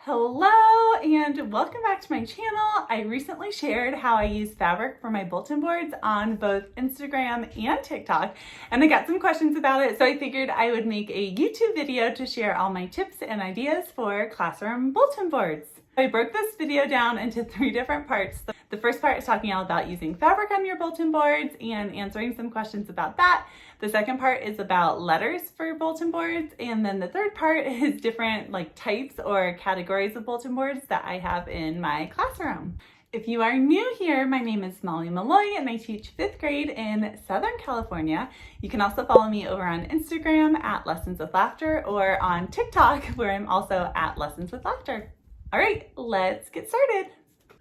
Hello and welcome back to my channel. I recently shared how I use fabric for my bulletin boards on both Instagram and TikTok, and I got some questions about it, so I figured I would make a YouTube video to share all my tips and ideas for classroom bulletin boards. I broke this video down into 3 different parts. The first part is talking all about using fabric on your bulletin boards and answering some questions about that. The second part is about letters for bulletin boards. And then the third part is different types or categories of bulletin boards that I have in my classroom. If you are new here, my name is Molly Malloy and I teach 5th grade in Southern California. You can also follow me over on Instagram at Lessons with Laughter or on TikTok where I'm also at Lessons with Laughter. All right, let's get started.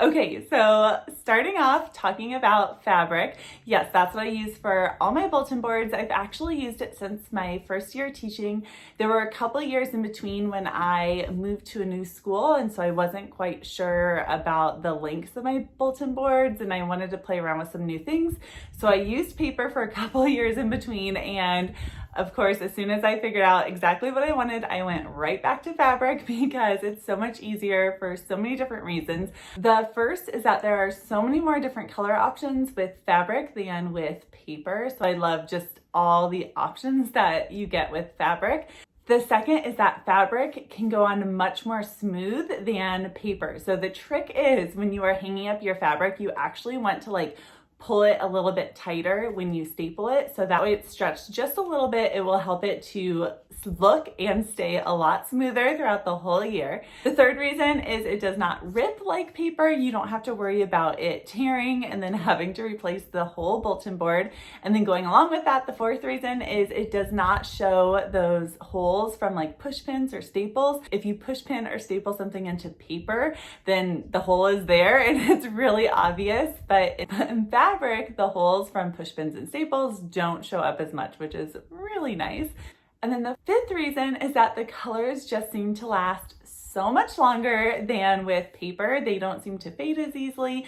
Okay, so starting off talking about fabric. Yes, that's what I use for all my bulletin boards. I've actually used it since my first year teaching. There were a couple of years in between when I moved to a new school, and so I wasn't quite sure about the lengths of my bulletin boards, and I wanted to play around with some new things. So I used paper for a couple of years in between, and of course, as soon as I figured out exactly what I wanted, I went right back to fabric because it's so much easier for so many different reasons. The first is that there are so many more different color options with fabric than with paper. So I love just all the options that you get with fabric. The second is that fabric can go on much more smooth than paper. So the trick is when you are hanging up your fabric, you actually want to pull it a little bit tighter when you staple it, so that way it's stretched just a little bit. It will help it to look and stay a lot smoother throughout the whole year. The third reason is it does not rip like paper. You don't have to worry about it tearing and then having to replace the whole bulletin board. And then going along with that, the fourth reason is it does not show those holes from push pins or staples. If you push pin or staple something into paper, then the hole is there and it's really obvious, but in fabric, the holes from push pins and staples don't show up as much, which is really nice. And then the fifth reason is that the colors just seem to last so much longer than with paper. They don't seem to fade as easily,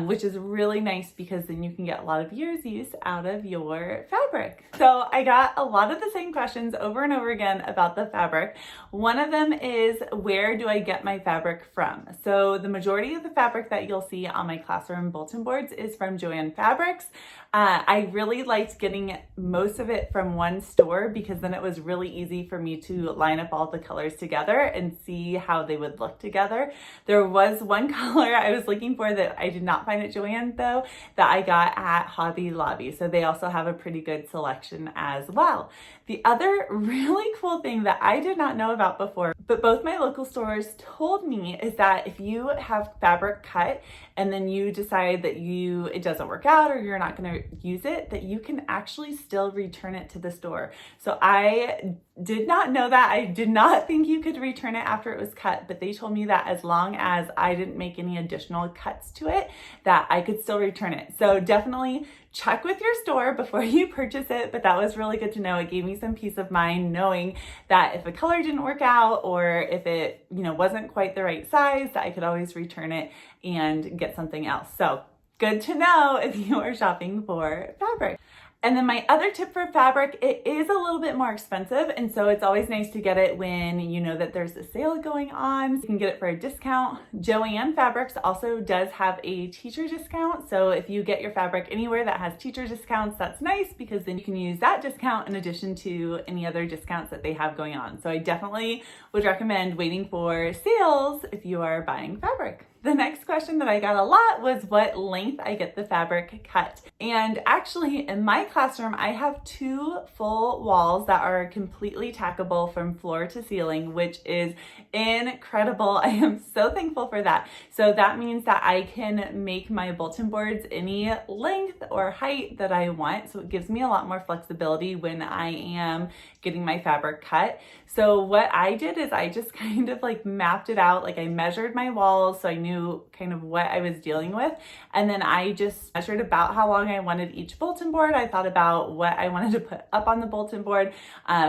which is really nice because then you can get a lot of year's use out of your fabric. So I got a lot of the same questions over and over again about the fabric. One of them is, where do I get my fabric from? So the majority of the fabric that you'll see on my classroom bulletin boards is from Joann Fabrics. I really liked getting most of it from one store because then it was really easy for me to line up all the colors together and see how they would look together. There was one color I was looking for that I did not find at Joann though, that I got at Hobby Lobby. So they also have a pretty good selection as well. The other really cool thing that I did not know about before, but both my local stores told me, is that if you have fabric cut and then you decide that it doesn't work out or you're not going to use it, that you can actually still return it to the store. So I did not know that. I did not think you could return it after it was cut, but they told me that as long as I didn't make any additional cuts to it, that I could still return it. So definitely check with your store before you purchase it, but that was really good to know. It gave me some peace of mind knowing that if a color didn't work out or if it, wasn't quite the right size, that I could always return it and get something else. So good to know if you are shopping for fabric. And then my other tip for fabric, it is a little bit more expensive, and so it's always nice to get it when you know that there's a sale going on. You can get it for a discount. Joann Fabrics also does have a teacher discount, so if you get your fabric anywhere that has teacher discounts, that's nice because then you can use that discount in addition to any other discounts that they have going on. So I definitely would recommend waiting for sales if you are buying fabric. The next question that I got a lot was what length I get the fabric cut. And actually in my classroom, I have 2 full walls that are completely tackable from floor to ceiling, which is incredible. I am so thankful for that. So that means that I can make my bulletin boards any length or height that I want. So it gives me a lot more flexibility when I am getting my fabric cut. So what I did is I just kind of mapped it out. I measured my walls so I knew kind of what I was dealing with. And then I just measured about how long I wanted each bulletin board. I thought about what I wanted to put up on the bulletin board.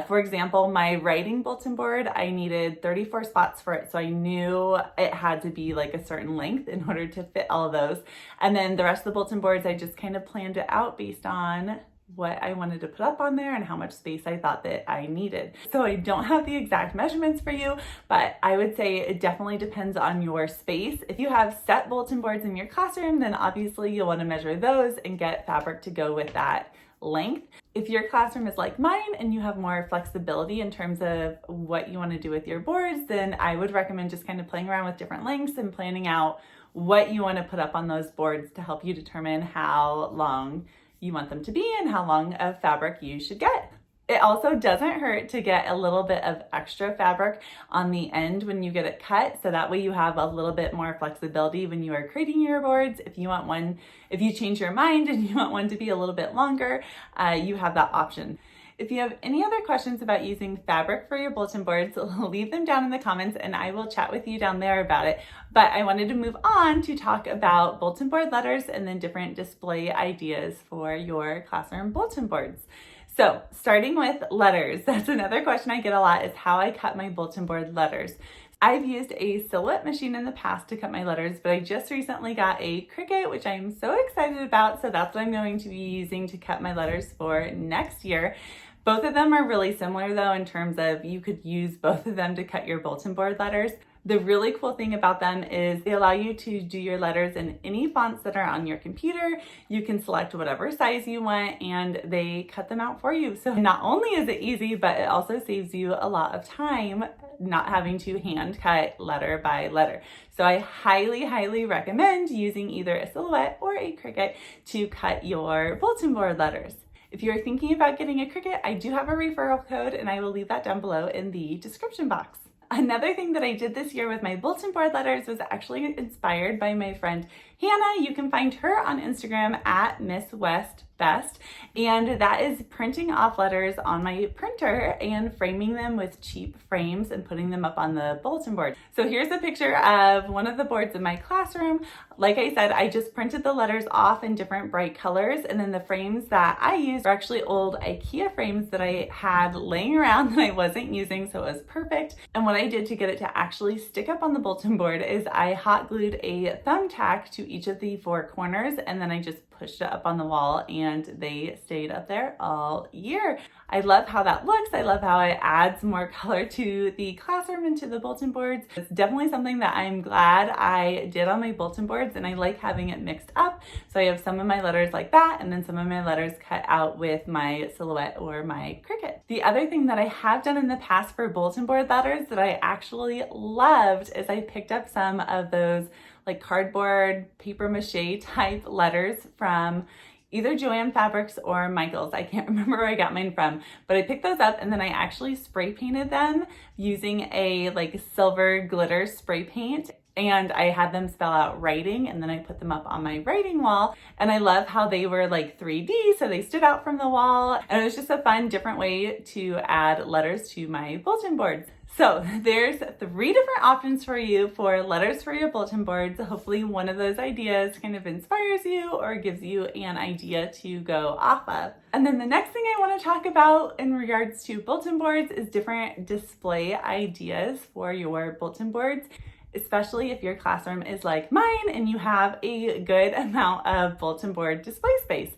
For example, my writing bulletin board, I needed 34 spots for it. So I knew it had to be a certain length in order to fit all of those. And then the rest of the bulletin boards, I just kind of planned it out based on what I wanted to put up on there and how much space I thought that I needed. So I don't have the exact measurements for you, but I would say it definitely depends on your space. If you have set bulletin boards in your classroom, then obviously you'll want to measure those and get fabric to go with that length. If your classroom is like mine and you have more flexibility in terms of what you want to do with your boards, then I would recommend just kind of playing around with different lengths and planning out what you want to put up on those boards to help you determine how long you want them to be and how long of fabric you should get. It also doesn't hurt to get a little bit of extra fabric on the end when you get it cut, so that way you have a little bit more flexibility when you are creating your boards. If you change your mind and you want one to be a little bit longer, you have that option. If you have any other questions about using fabric for your bulletin boards, leave them down in the comments and I will chat with you down there about it. But I wanted to move on to talk about bulletin board letters and then different display ideas for your classroom bulletin boards. So starting with letters, that's another question I get a lot, is how I cut my bulletin board letters. I've used a Silhouette machine in the past to cut my letters, but I just recently got a Cricut, which I'm so excited about. So that's what I'm going to be using to cut my letters for next year. Both of them are really similar though, in terms of you could use both of them to cut your bulletin board letters. The really cool thing about them is they allow you to do your letters in any fonts that are on your computer. You can select whatever size you want and they cut them out for you. So not only is it easy, but it also saves you a lot of time not having to hand cut letter by letter. So I highly, highly recommend using either a Silhouette or a Cricut to cut your bulletin board letters. If you're thinking about getting a Cricut, I do have a referral code and I will leave that down below in the description box. Another thing that I did this year with my bulletin board letters was actually inspired by my friend Hannah. You can find her on Instagram at Miss West Best, and that is printing off letters on my printer and framing them with cheap frames and putting them up on the bulletin board. So here's a picture of one of the boards in my classroom. Like I said, I just printed the letters off in different bright colors, and then the frames that I used are actually old IKEA frames that I had laying around that I wasn't using, so it was perfect. And what I did to get it to actually stick up on the bulletin board is I hot glued a thumbtack to each of the four corners, and then I just pushed it up on the wall and they stayed up there all year. I love how that looks. I love how it adds more color to the classroom and to the bulletin boards. It's definitely something that I'm glad I did on my bulletin boards, and I like having it mixed up. So I have some of my letters like that and then some of my letters cut out with my Silhouette or my Cricut. The other thing that I have done in the past for bulletin board letters that I actually loved is I picked up some of those like cardboard, paper mache type letters from either Joann Fabrics or Michaels. I can't remember where I got mine from, but I picked those up and then I actually spray painted them using a like silver glitter spray paint. And I had them spell out writing, and then I put them up on my writing wall. And I love how they were like 3D, so they stood out from the wall. And it was just a fun, different way to add letters to my bulletin boards. So there's 3 different options for you for letters for your bulletin boards. Hopefully one of those ideas kind of inspires you or gives you an idea to go off of. And then the next thing I want to talk about in regards to bulletin boards is different display ideas for your bulletin boards, especially if your classroom is like mine and you have a good amount of bulletin board display space.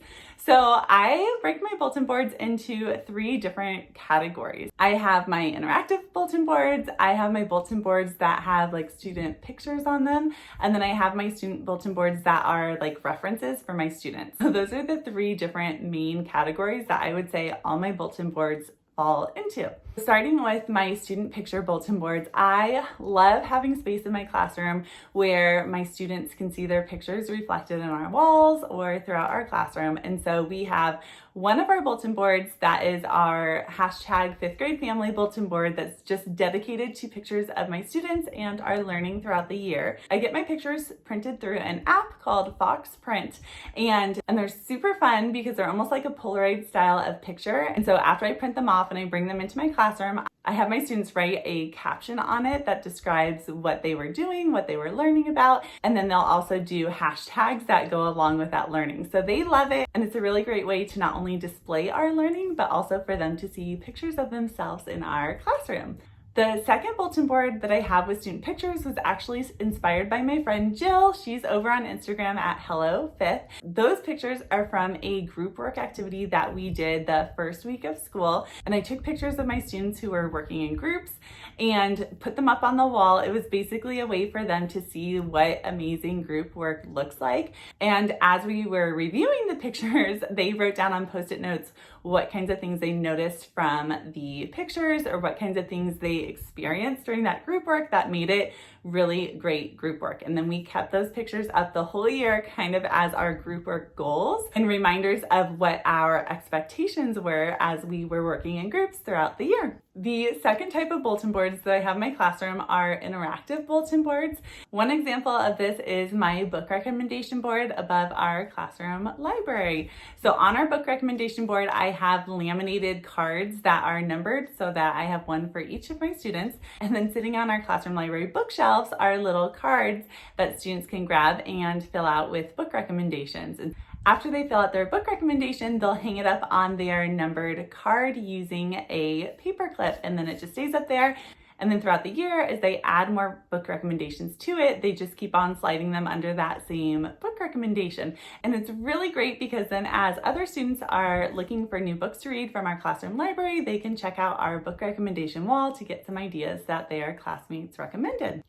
So I break my bulletin boards into 3 different categories. I have my interactive bulletin boards, I have my bulletin boards that have like student pictures on them, and then I have my student bulletin boards that are like references for my students. So those are the 3 different main categories that I would say all my bulletin boards fall into. Starting with my student picture bulletin boards, I love having space in my classroom where my students can see their pictures reflected in our walls or throughout our classroom. And so we have one of our bulletin boards that is our hashtag 5th grade family bulletin board that's just dedicated to pictures of my students and our learning throughout the year. I get my pictures printed through an app called Fox Print, and they're super fun because they're almost like a Polaroid style of picture. And so after I print them off and I bring them into my classroom, I have my students write a caption on it that describes what they were doing, what they were learning about, and then they'll also do hashtags that go along with that learning. So they love it, and it's a really great way to not only display our learning, but also for them to see pictures of themselves in our classroom. The second bulletin board that I have with student pictures was actually inspired by my friend Jill. She's over on Instagram at Hello Fifth. Those pictures are from a group work activity that we did the first week of school. And I took pictures of my students who were working in groups and put them up on the wall. It was basically a way for them to see what amazing group work looks like. And as we were reviewing the pictures, they wrote down on Post-it notes what kinds of things they noticed from the pictures or what kinds of things they experienced during that group work that made it really great group work. And then we kept those pictures up the whole year kind of as our group work goals and reminders of what our expectations were as we were working in groups throughout the year. The second type of bulletin boards that I have in my classroom are interactive bulletin boards. One example of this is my book recommendation board above our classroom library. So on our book recommendation board, I have laminated cards that are numbered so that I have one for each of my students. And then sitting on our classroom library bookshelves are little cards that students can grab and fill out with book recommendations. And after they fill out their book recommendation, they'll hang it up on their numbered card using a paper clip, and then it just stays up there. And then throughout the year, as they add more book recommendations to it, they just keep on sliding them under that same book recommendation. And it's really great because then as other students are looking for new books to read from our classroom library, they can check out our book recommendation wall to get some ideas that their classmates recommended.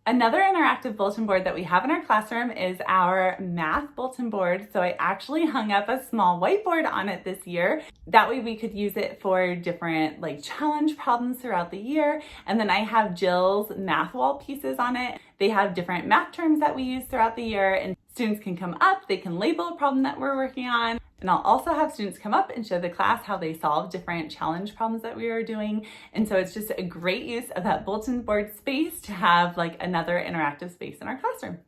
Another interactive bulletin board that we have in our classroom is our math bulletin board. So I actually hung up a small whiteboard on it this year. That way we could use it for different challenge problems throughout the year. And then I have Jill's math wall pieces on it. They have different math terms that we use throughout the year, and students can come up, they can label a problem that we're working on. And I'll also have students come up and show the class how they solve different challenge problems that we are doing. And so it's just a great use of that bulletin board space to have another interactive space in our classroom.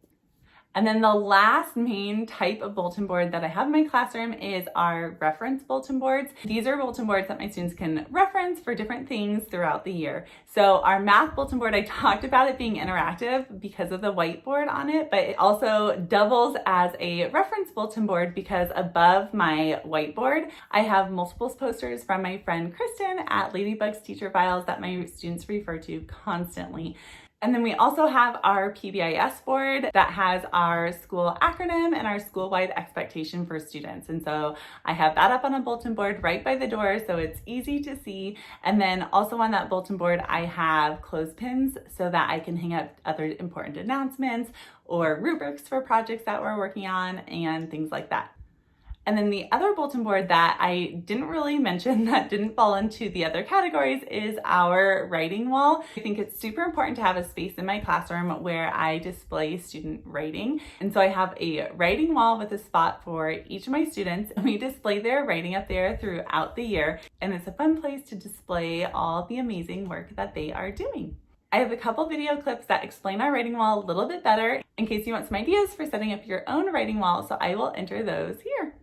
And then the last main type of bulletin board that I have in my classroom is our reference bulletin boards. These are bulletin boards that my students can reference for different things throughout the year. So our math bulletin board, I talked about it being interactive because of the whiteboard on it, but it also doubles as a reference bulletin board because above my whiteboard, I have multiple posters from my friend Kristen at Ladybug's Teacher Files that my students refer to constantly. And then we also have our PBIS board that has our school acronym and our school-wide expectation for students. And so I have that up on a bulletin board right by the door so it's easy to see. And then also on that bulletin board, I have clothespins so that I can hang up other important announcements or rubrics for projects that we're working on and things like that. And then the other bulletin board that I didn't really mention that didn't fall into the other categories is our writing wall. I think it's super important to have a space in my classroom where I display student writing. And so I have a writing wall with a spot for each of my students, and we display their writing up there throughout the year. And it's a fun place to display all the amazing work that they are doing. I have a couple video clips that explain our writing wall a little bit better in case you want some ideas for setting up your own writing wall, so I will enter those here.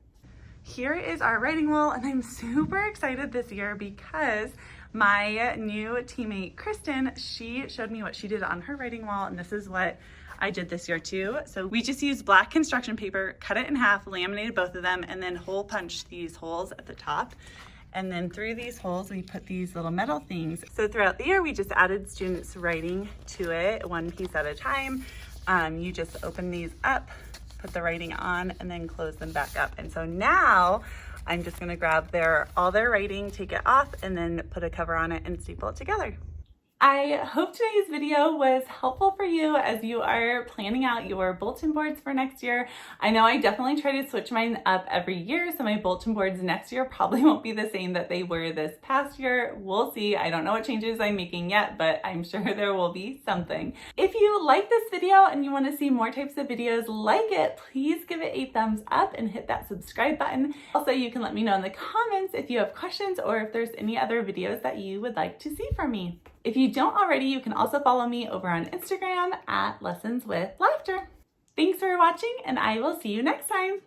Here is our writing wall, and I'm super excited this year because my new teammate, Kristen, she showed me what she did on her writing wall, and this is what I did this year too. So we just used black construction paper, cut it in half, laminated both of them, and then hole punched these holes at the top. And then through these holes, we put these little metal things. So throughout the year, we just added students writing to it, one piece at a time. You just open these up, put the writing on, and then close them back up. And so now I'm just gonna grab all their writing, take it off, and then put a cover on it and staple it together. I hope today's video was helpful for you as you are planning out your bulletin boards for next year. I know I definitely try to switch mine up every year, so my bulletin boards next year probably won't be the same that they were this past year. We'll see. I don't know what changes I'm making yet, but I'm sure there will be something. If you like this video and you want to see more types of videos like it, please give it a thumbs up and hit that subscribe button. Also, you can let me know in the comments if you have questions or if there's any other videos that you would like to see from me. If you don't already, you can also follow me over on Instagram at Lessons with Laughter. Thanks for watching, and I will see you next time.